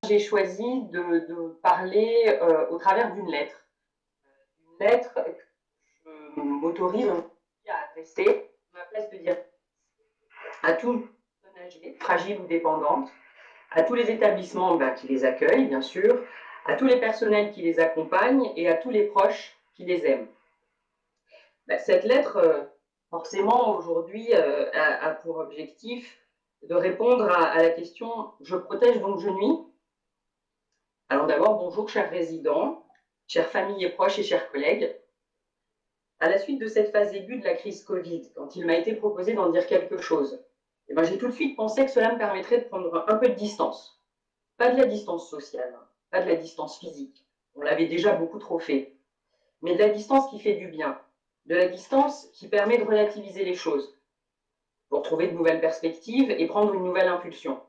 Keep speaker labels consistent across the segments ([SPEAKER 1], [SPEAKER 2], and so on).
[SPEAKER 1] J'ai choisi de parler au travers d'une lettre. Une lettre que je m'autorise à adresser, à ma place de dire à tout personne âgée, fragile ou dépendante, à tous les établissements qui les accueillent, bien sûr, à tous les personnels qui les accompagnent et à tous les proches qui les aiment. Cette lettre, forcément, aujourd'hui, a pour objectif de répondre à la question « Je protège donc je nuis ?» Alors d'abord, bonjour chers résidents, chères familles et proches et chers collègues. À la suite de cette phase aiguë de la crise Covid, quand il m'a été proposé d'en dire quelque chose, j'ai tout de suite pensé que cela me permettrait de prendre un peu de distance. Pas de la distance sociale, pas de la distance physique, on l'avait déjà beaucoup trop fait, mais de la distance qui fait du bien, de la distance qui permet de relativiser les choses, pour trouver de nouvelles perspectives et prendre une nouvelle impulsion.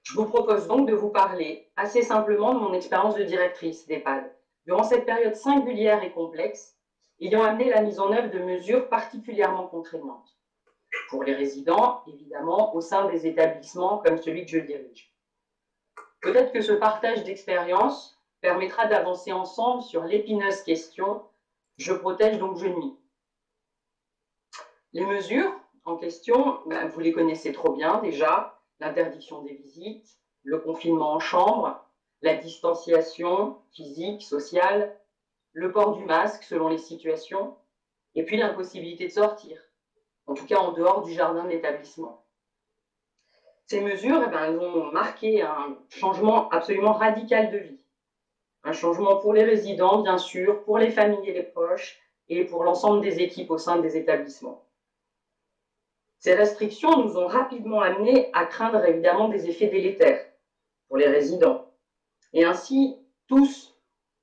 [SPEAKER 1] Je vous propose donc de vous parler assez simplement de mon expérience de directrice d'EHPAD, durant cette période singulière et complexe, ayant amené la mise en œuvre de mesures particulièrement contraignantes, pour les résidents, évidemment, au sein des établissements comme celui que je dirige. Peut-être que ce partage d'expérience permettra d'avancer ensemble sur l'épineuse question « Je protège donc je nuis ». Les mesures en question, vous les connaissez trop bien déjà, l'interdiction des visites, le confinement en chambre, la distanciation physique, sociale, le port du masque selon les situations, et puis l'impossibilité de sortir, en tout cas en dehors du jardin de l'établissement. Ces mesures, elles ont marqué un changement absolument radical de vie. Un changement pour les résidents, bien sûr, pour les familles et les proches, et pour l'ensemble des équipes au sein des établissements. Ces restrictions nous ont rapidement amenés à craindre évidemment des effets délétères pour les résidents. Et ainsi, tous,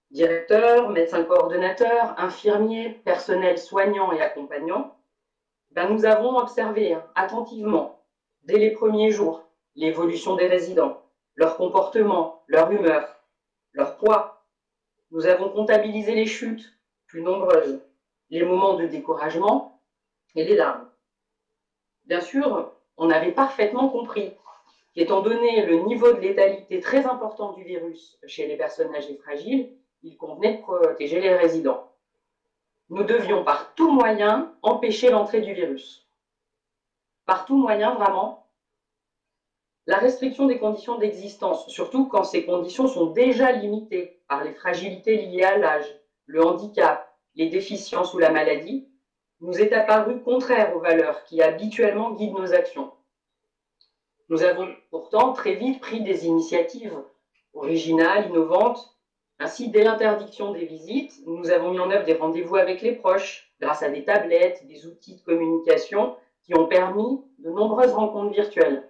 [SPEAKER 1] directeurs, médecins coordonnateurs, infirmiers, personnel soignant et accompagnant, nous avons observé attentivement, dès les premiers jours, l'évolution des résidents, leur comportement, leur humeur, leur poids. Nous avons comptabilisé les chutes, plus nombreuses, les moments de découragement et les larmes. Bien sûr, on avait parfaitement compris qu'étant donné le niveau de létalité très important du virus chez les personnes âgées fragiles, il convenait de protéger les résidents. Nous devions par tout moyen empêcher l'entrée du virus. Par tout moyen, vraiment. La restriction des conditions d'existence, surtout quand ces conditions sont déjà limitées par les fragilités liées à l'âge, le handicap, les déficiences ou la maladie, nous est apparue contraire aux valeurs qui habituellement guident nos actions. Nous avons pourtant très vite pris des initiatives originales, innovantes. Ainsi, dès l'interdiction des visites, nous avons mis en œuvre des rendez-vous avec les proches, grâce à des tablettes, des outils de communication qui ont permis de nombreuses rencontres virtuelles.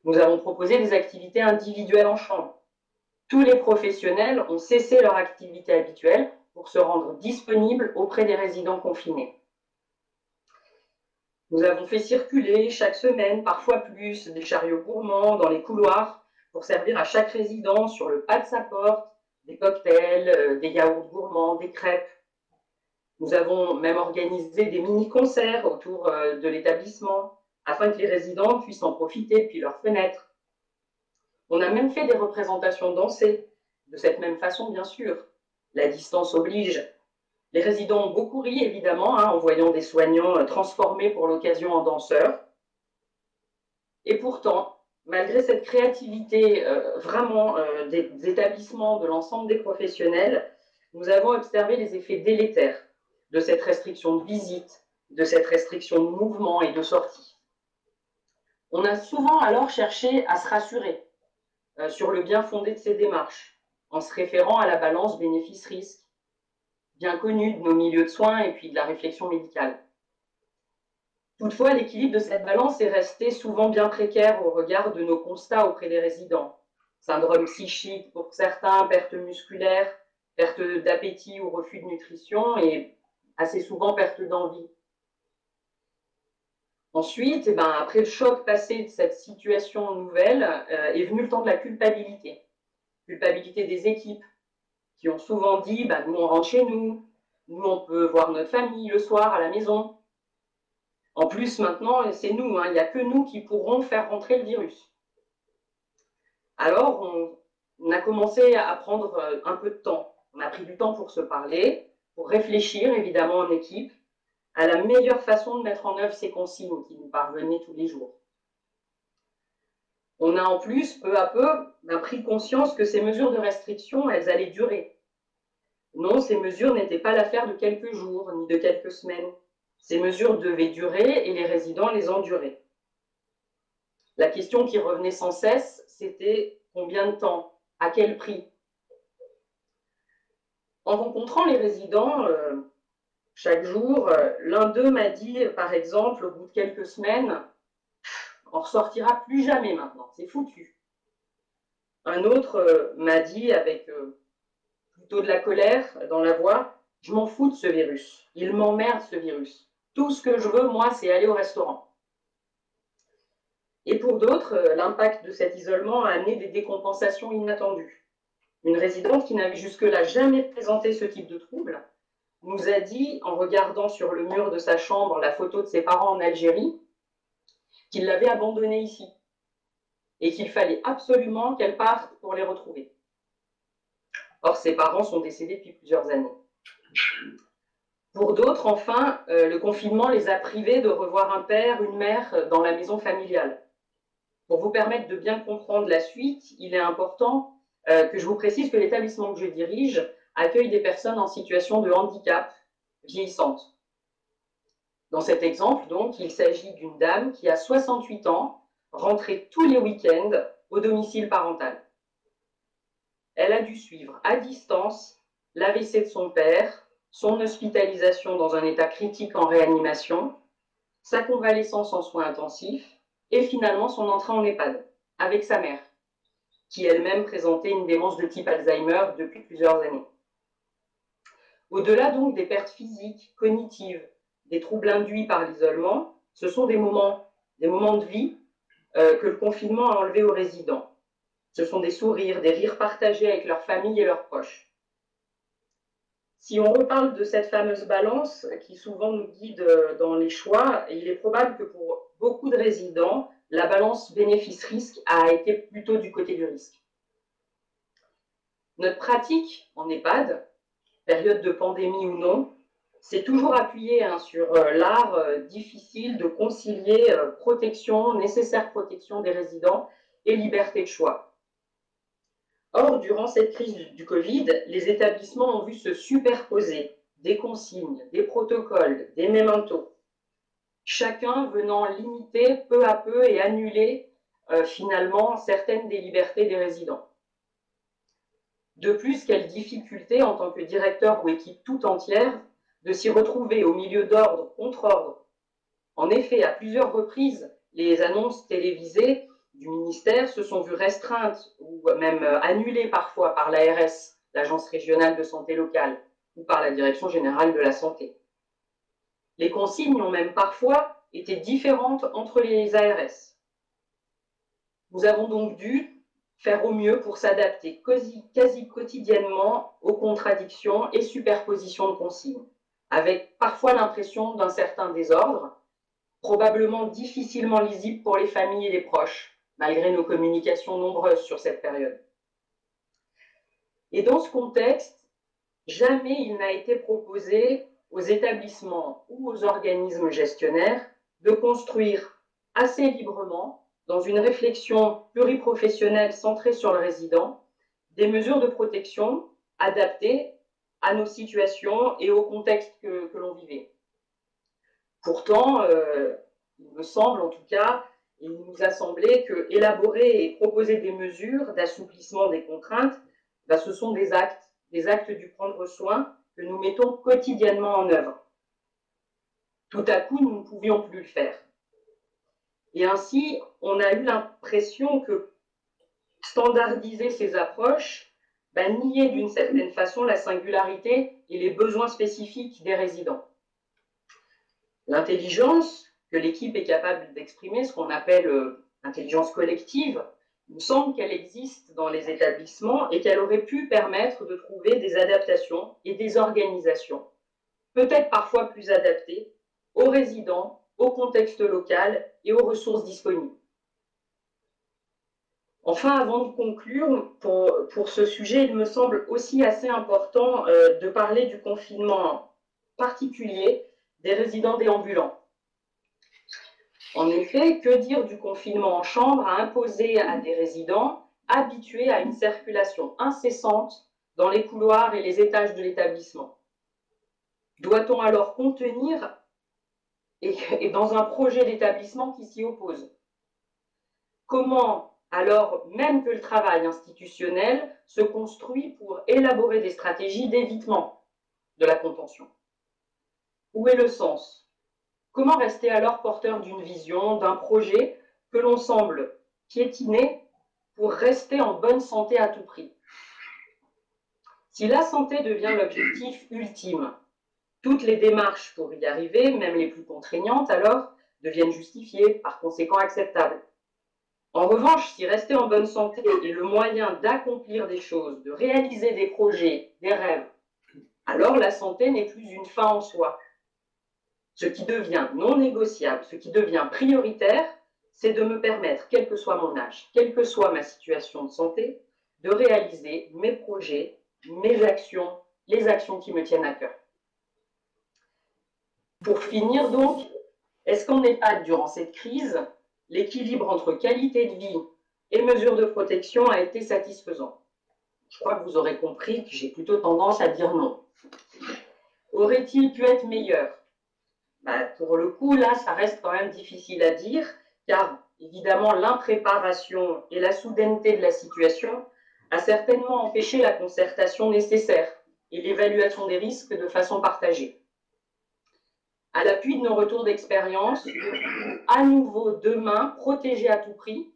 [SPEAKER 1] Nous avons proposé des activités individuelles en chambre. Tous les professionnels ont cessé leur activité habituelle pour se rendre disponibles auprès des résidents confinés. Nous avons fait circuler chaque semaine, parfois plus, des chariots gourmands dans les couloirs pour servir à chaque résident sur le pas de sa porte des cocktails, des yaourts gourmands, des crêpes. Nous avons même organisé des mini-concerts autour de l'établissement afin que les résidents puissent en profiter depuis leurs fenêtres. On a même fait des représentations dansées, de cette même façon bien sûr. La distance oblige. Les résidents ont beaucoup ri, évidemment, en voyant des soignants transformés pour l'occasion en danseurs. Et pourtant, malgré cette créativité des établissements, de l'ensemble des professionnels, nous avons observé les effets délétères de cette restriction de visite, de cette restriction de mouvement et de sortie. On a souvent alors cherché à se rassurer sur le bien fondé de ces démarches, en se référant à la balance bénéfice-risque, bien connue de nos milieux de soins et puis de la réflexion médicale. Toutefois, l'équilibre de cette balance est resté souvent bien précaire au regard de nos constats auprès des résidents. Syndrome psychique pour certains, perte musculaire, perte d'appétit ou refus de nutrition et assez souvent perte d'envie. Ensuite, après le choc passé de cette situation nouvelle, est venu le temps de la culpabilité. Culpabilité des équipes qui ont souvent dit nous on rentre chez nous, nous on peut voir notre famille le soir à la maison. En plus, maintenant, c'est nous, il n'y a que nous qui pourrons faire rentrer le virus. Alors, on a commencé à prendre un peu de temps. On a pris du temps pour se parler, pour réfléchir, évidemment, en équipe, à la meilleure façon de mettre en œuvre ces consignes qui nous parvenaient tous les jours. On a en plus, peu à peu, pris conscience que ces mesures de restriction, elles allaient durer. Non, ces mesures n'étaient pas l'affaire de quelques jours, ni de quelques semaines. Ces mesures devaient durer et les résidents les enduraient. La question qui revenait sans cesse, c'était combien de temps, à quel prix? En rencontrant les résidents chaque jour, l'un d'eux m'a dit, par exemple, au bout de quelques semaines, on ressortira plus jamais maintenant, c'est foutu. Un autre m'a dit avec plutôt de la colère dans la voix, je m'en fous de ce virus, il m'emmerde ce virus. Tout ce que je veux, moi, c'est aller au restaurant. Et pour d'autres, l'impact de cet isolement a amené des décompensations inattendues. Une résidente qui n'avait jusque-là jamais présenté ce type de trouble nous a dit, en regardant sur le mur de sa chambre la photo de ses parents en Algérie, qu'il l'avait abandonnée ici et qu'il fallait absolument qu'elle parte pour les retrouver. Or, ses parents sont décédés depuis plusieurs années. Pour d'autres, enfin, le confinement les a privés de revoir un père, une mère dans la maison familiale. Pour vous permettre de bien comprendre la suite, il est important que je vous précise que l'établissement que je dirige accueille des personnes en situation de handicap vieillissantes. Dans cet exemple, donc, il s'agit d'une dame qui a 68 ans, rentrée tous les week-ends au domicile parental. Elle a dû suivre à distance l'AVC de son père, son hospitalisation dans un état critique en réanimation, sa convalescence en soins intensifs et finalement son entrée en EHPAD avec sa mère, qui elle-même présentait une démence de type Alzheimer depuis plusieurs années. Au-delà donc des pertes physiques, cognitives, des troubles induits par l'isolement, ce sont des moments de vie que le confinement a enlevés aux résidents. Ce sont des sourires, des rires partagés avec leur famille et leurs proches. Si on reparle de cette fameuse balance qui souvent nous guide dans les choix, il est probable que pour beaucoup de résidents, la balance bénéfice-risque a été plutôt du côté du risque. Notre pratique en EHPAD, période de pandémie ou non, s'est toujours appuyée sur l'art difficile de concilier nécessaire protection des résidents et liberté de choix. Or, durant cette crise du Covid, les établissements ont vu se superposer des consignes, des protocoles, des mémentos, chacun venant limiter peu à peu et annuler finalement certaines des libertés des résidents. De plus, quelle difficulté en tant que directeur ou équipe tout entière de s'y retrouver au milieu d'ordre contre ordre. En effet, à plusieurs reprises, les annonces télévisées du ministère se sont vues restreintes ou même annulées parfois par l'ARS, l'Agence régionale de santé locale, ou par la Direction générale de la santé. Les consignes ont même parfois été différentes entre les ARS. Nous avons donc dû faire au mieux pour s'adapter quasi quotidiennement aux contradictions et superpositions de consignes, avec parfois l'impression d'un certain désordre, probablement difficilement lisible pour les familles et les proches, malgré nos communications nombreuses sur cette période. Et dans ce contexte, jamais il n'a été proposé aux établissements ou aux organismes gestionnaires de construire assez librement, dans une réflexion pluriprofessionnelle centrée sur le résident, des mesures de protection adaptées à nos situations et au contexte que l'on vivait. Pourtant, il me semble en tout cas, il nous a semblé que élaborer et proposer des mesures d'assouplissement des contraintes, ce sont des actes du prendre soin que nous mettons quotidiennement en œuvre. Tout à coup, nous ne pouvions plus le faire. Et ainsi, on a eu l'impression que standardiser ces approches niait d'une certaine façon la singularité et les besoins spécifiques des résidents. L'intelligence que l'équipe est capable d'exprimer, ce qu'on appelle intelligence collective, il me semble qu'elle existe dans les établissements et qu'elle aurait pu permettre de trouver des adaptations et des organisations, peut-être parfois plus adaptées, aux résidents, au contexte local et aux ressources disponibles. Enfin, avant de conclure, pour ce sujet, il me semble aussi assez important de parler du confinement particulier des résidents déambulants. En effet, que dire du confinement en chambre à imposer à des résidents habitués à une circulation incessante dans les couloirs et les étages de l'établissement? Doit-on alors contenir et dans un projet d'établissement qui s'y oppose? Comment, alors même que le travail institutionnel se construit pour élaborer des stratégies d'évitement de la contention? Où est le sens? Comment rester alors porteur d'une vision, d'un projet que l'on semble piétiner pour rester en bonne santé à tout prix? Si la santé devient l'objectif ultime, toutes les démarches pour y arriver, même les plus contraignantes alors, deviennent justifiées, par conséquent acceptables. En revanche, si rester en bonne santé est le moyen d'accomplir des choses, de réaliser des projets, des rêves, alors la santé n'est plus une fin en soi. Ce qui devient non négociable, ce qui devient prioritaire, c'est de me permettre, quel que soit mon âge, quelle que soit ma situation de santé, de réaliser mes projets, mes actions, les actions qui me tiennent à cœur. Pour finir donc, est-ce qu'en EHPAD, durant cette crise, l'équilibre entre qualité de vie et mesures de protection a été satisfaisant? Je crois que vous aurez compris que j'ai plutôt tendance à dire non. Aurait-il pu être meilleur? Pour le coup, là, ça reste quand même difficile à dire, car évidemment, l'impréparation et la soudaineté de la situation a certainement empêché la concertation nécessaire et l'évaluation des risques de façon partagée. À l'appui de nos retours d'expérience, à nouveau demain, protéger à tout prix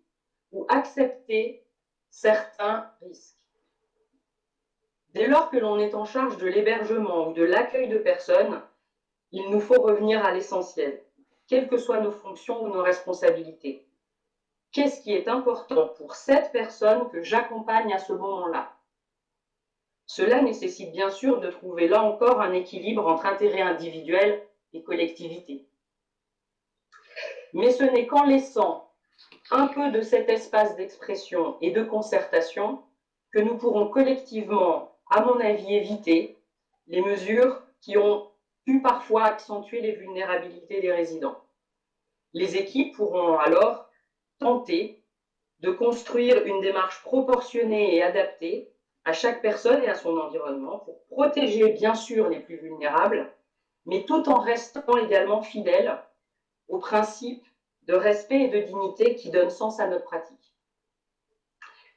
[SPEAKER 1] ou accepter certains risques. Dès lors que l'on est en charge de l'hébergement ou de l'accueil de personnes, il nous faut revenir à l'essentiel, quelles que soient nos fonctions ou nos responsabilités. Qu'est-ce qui est important pour cette personne que j'accompagne à ce moment-là? Cela nécessite bien sûr de trouver là encore un équilibre entre intérêt individuel et collectivité. Mais ce n'est qu'en laissant un peu de cet espace d'expression et de concertation que nous pourrons collectivement, à mon avis, éviter les mesures qui ont pu parfois accentuer les vulnérabilités des résidents. Les équipes pourront alors tenter de construire une démarche proportionnée et adaptée à chaque personne et à son environnement pour protéger bien sûr les plus vulnérables, mais tout en restant également fidèles aux principes de respect et de dignité qui donnent sens à notre pratique.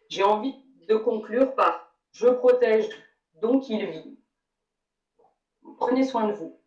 [SPEAKER 1] J'ai envie de conclure par « Je protège, donc il vit ». Prenez soin de vous.